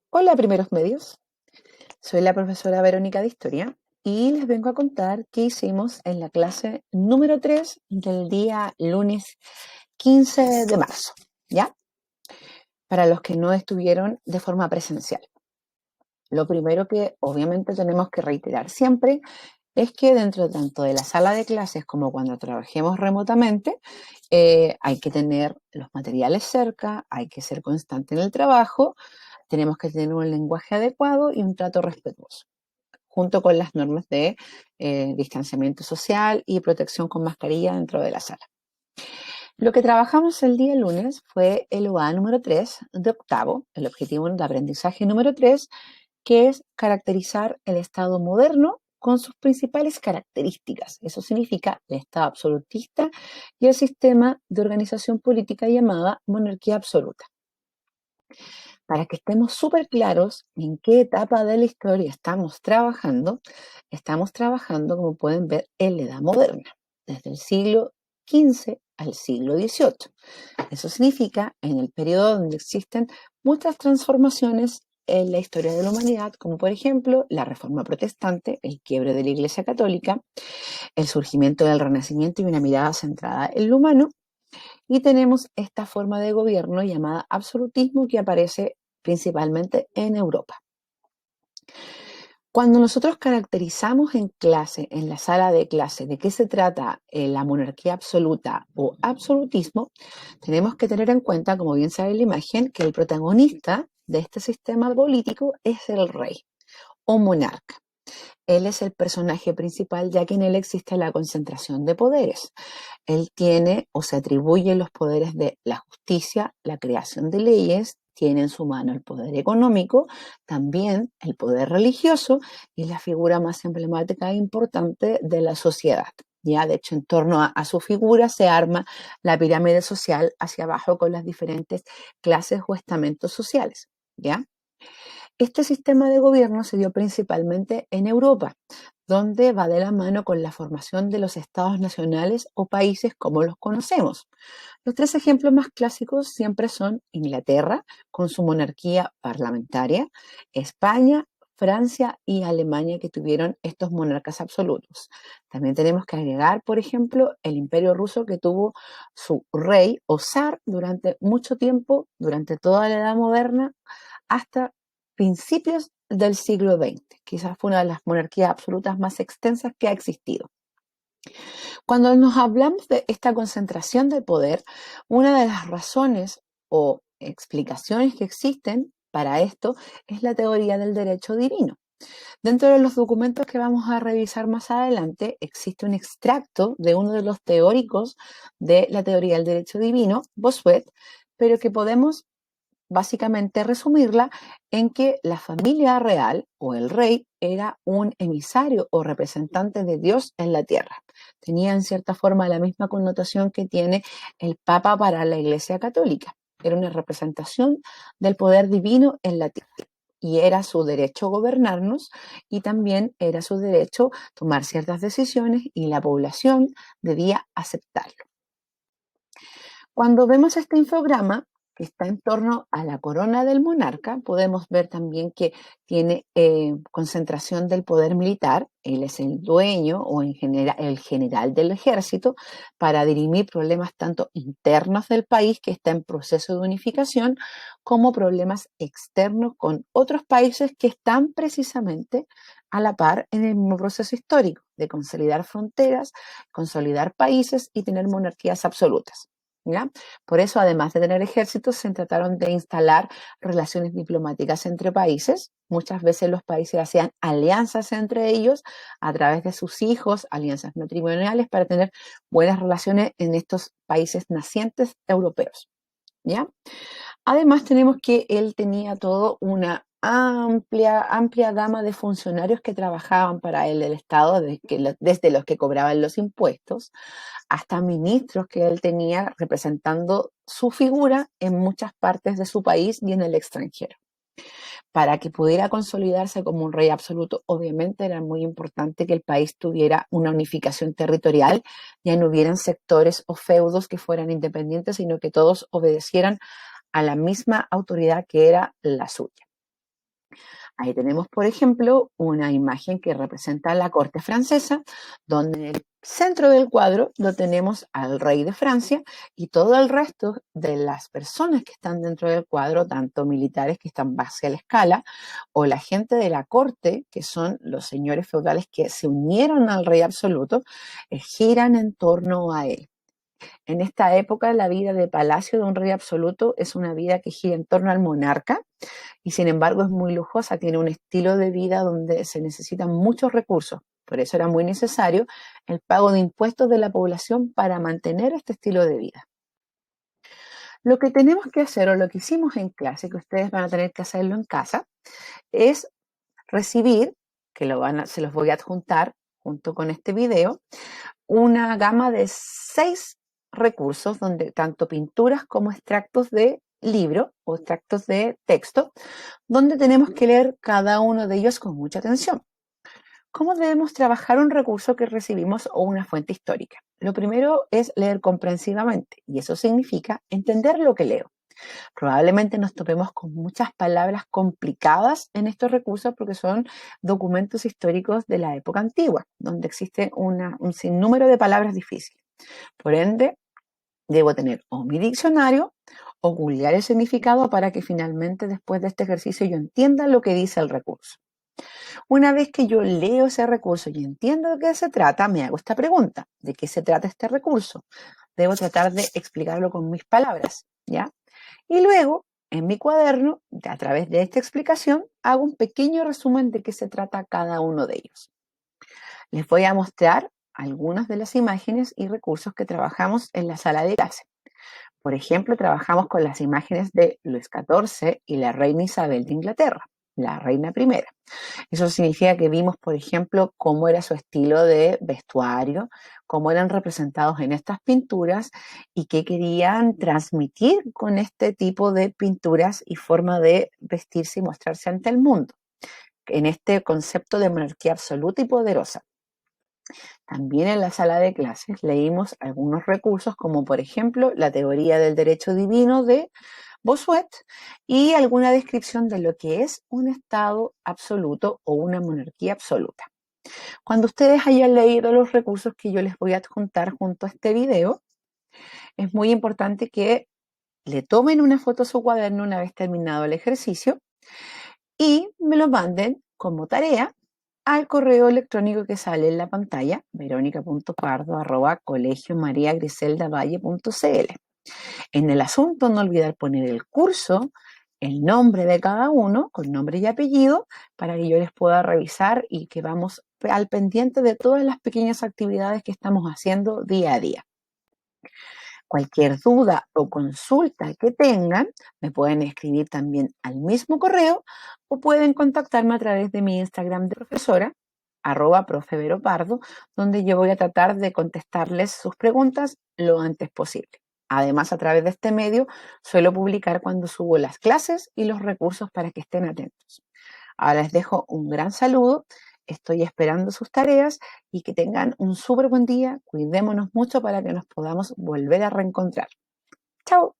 Hola, primeros medios. Soy la profesora Verónica de Historia y les vengo a contar qué hicimos en la clase número 3 del día lunes 15 de marzo, ¿ya? Para los que no estuvieron de forma presencial. Lo primero que obviamente tenemos que reiterar siempre es que dentro tanto de la sala de clases como cuando trabajemos remotamente, hay que tener los materiales cerca, hay que ser constante en el trabajo, tenemos que tener un lenguaje adecuado y un trato respetuoso, junto con las normas de distanciamiento social y protección con mascarilla dentro de la sala. Lo que trabajamos el día lunes fue el OA número 3 de octavo, el objetivo de aprendizaje número 3, que es caracterizar el Estado moderno con sus principales características. Eso significa el Estado absolutista y el sistema de organización política llamada monarquía absoluta. Para que estemos súper claros en qué etapa de la historia estamos trabajando, como pueden ver, en la Edad Moderna, desde el siglo XV al siglo XVIII. Eso significa en el periodo donde existen muchas transformaciones en la historia de la humanidad, como por ejemplo la Reforma Protestante, el quiebre de la Iglesia Católica, el surgimiento del Renacimiento y una mirada centrada en lo humano. Y tenemos esta forma de gobierno llamada absolutismo que aparece principalmente en Europa. Cuando nosotros caracterizamos en clase, en la sala de clase, de qué se trata la monarquía absoluta o absolutismo, tenemos que tener en cuenta, como bien sabe la imagen, que el protagonista de este sistema político es el rey o monarca. Él es el personaje principal, ya que en él existe la concentración de poderes. Él tiene o se atribuye los poderes de la justicia, la creación de leyes, tiene en su mano el poder económico, también el poder religioso y la figura más emblemática e importante de la sociedad. Ya, de hecho, en torno a su figura se arma la pirámide social hacia abajo con las diferentes clases o estamentos sociales. ¿Ya? Este sistema de gobierno se dio principalmente en Europa, donde va de la mano con la formación de los estados nacionales o países como los conocemos. Los tres ejemplos más clásicos siempre son Inglaterra, con su monarquía parlamentaria, España, Francia y Alemania, que tuvieron estos monarcas absolutos. También tenemos que agregar, por ejemplo, el Imperio Ruso, que tuvo su rey o zar durante mucho tiempo, durante toda la Edad Moderna, hasta principios del siglo XX. Quizás fue una de las monarquías absolutas más extensas que ha existido. Cuando nos hablamos de esta concentración de poder, una de las razones o explicaciones que existen para esto es la teoría del derecho divino. Dentro de los documentos que vamos a revisar más adelante, existe un extracto de uno de los teóricos de la teoría del derecho divino, Bossuet, pero que podemos básicamente resumirla en que la familia real o el rey era un emisario o representante de Dios en la tierra. Tenía en cierta forma la misma connotación que tiene el Papa para la Iglesia Católica. Era una representación del poder divino en la tierra. Y era su derecho gobernarnos y también era su derecho tomar ciertas decisiones y la población debía aceptarlo. Cuando vemos este infograma, que está en torno a la corona del monarca, podemos ver también que tiene concentración del poder militar. Él es el dueño o en general, el general del ejército para dirimir problemas tanto internos del país que está en proceso de unificación como problemas externos con otros países que están precisamente a la par en el mismo proceso histórico de consolidar fronteras, consolidar países y tener monarquías absolutas. ¿Ya? Por eso, además de tener ejércitos, se trataron de instalar relaciones diplomáticas entre países. Muchas veces los países hacían alianzas entre ellos a través de sus hijos, alianzas matrimoniales, para tener buenas relaciones en estos países nacientes europeos. ¿Ya? Además, tenemos que él tenía todo una amplia gama de funcionarios que trabajaban para él, el Estado, desde los que cobraban los impuestos hasta ministros que él tenía representando su figura en muchas partes de su país y en el extranjero. Para que pudiera consolidarse como un rey absoluto, obviamente era muy importante que el país tuviera una unificación territorial, ya no hubieran sectores o feudos que fueran independientes, sino que todos obedecieran a la misma autoridad que era la suya. Ahí tenemos, por ejemplo, una imagen que representa la corte francesa, donde en el centro del cuadro lo tenemos al rey de Francia y todo el resto de las personas que están dentro del cuadro, tanto militares que están hacia la escala, o la gente de la corte, que son los señores feudales que se unieron al rey absoluto, giran en torno a él. En esta época, la vida de palacio de un rey absoluto es una vida que gira en torno al monarca y sin embargo es muy lujosa, tiene un estilo de vida donde se necesitan muchos recursos. Por eso era muy necesario el pago de impuestos de la población para mantener este estilo de vida. Lo que tenemos que hacer o lo que hicimos en clase, que ustedes van a tener que hacerlo en casa, es recibir, que se los voy a adjuntar junto con este video, una gama de 6 recursos donde tanto pinturas como extractos de libro o extractos de texto, donde tenemos que leer cada uno de ellos con mucha atención. ¿Cómo debemos trabajar un recurso que recibimos o una fuente histórica? Lo primero es leer comprensivamente y eso significa entender lo que leo. Probablemente nos topemos con muchas palabras complicadas en estos recursos porque son documentos históricos de la época antigua, donde existe un sinnúmero de palabras difíciles. Por ende, debo tener o mi diccionario o googlear el significado para que finalmente después de este ejercicio yo entienda lo que dice el recurso. Una vez que yo leo ese recurso y entiendo de qué se trata, me hago esta pregunta: ¿de qué se trata este recurso? Debo tratar de explicarlo con mis palabras, ¿ya? Y luego, en mi cuaderno, a través de esta explicación, hago un pequeño resumen de qué se trata cada uno de ellos. Les voy a mostrar algunas de las imágenes y recursos que trabajamos en la sala de clase. Por ejemplo, trabajamos con las imágenes de Luis XIV y la reina Isabel de Inglaterra, la reina primera. Eso significa que vimos, por ejemplo, cómo era su estilo de vestuario, cómo eran representados en estas pinturas y qué querían transmitir con este tipo de pinturas y forma de vestirse y mostrarse ante el mundo, en este concepto de monarquía absoluta y poderosa. También en la sala de clases leímos algunos recursos como por ejemplo la teoría del derecho divino de Bossuet y alguna descripción de lo que es un estado absoluto o una monarquía absoluta. Cuando ustedes hayan leído los recursos que yo les voy a adjuntar junto a este video, es muy importante que le tomen una foto a su cuaderno una vez terminado el ejercicio y me lo manden como tarea al correo electrónico que sale en la pantalla, veronica.pardo@colegiomariagriseldavalle.cl. En el asunto, no olvidar poner el curso, el nombre de cada uno, con nombre y apellido, para que yo les pueda revisar y que vamos al pendiente de todas las pequeñas actividades que estamos haciendo día a día. Cualquier duda o consulta que tengan, me pueden escribir también al mismo correo o pueden contactarme a través de mi Instagram de profesora, @profeveropardo, donde yo voy a tratar de contestarles sus preguntas lo antes posible. Además, a través de este medio suelo publicar cuando subo las clases y los recursos para que estén atentos. Ahora les dejo un gran saludo, estoy esperando sus tareas y que tengan un súper buen día. Cuidémonos mucho para que nos podamos volver a reencontrar. ¡Chao!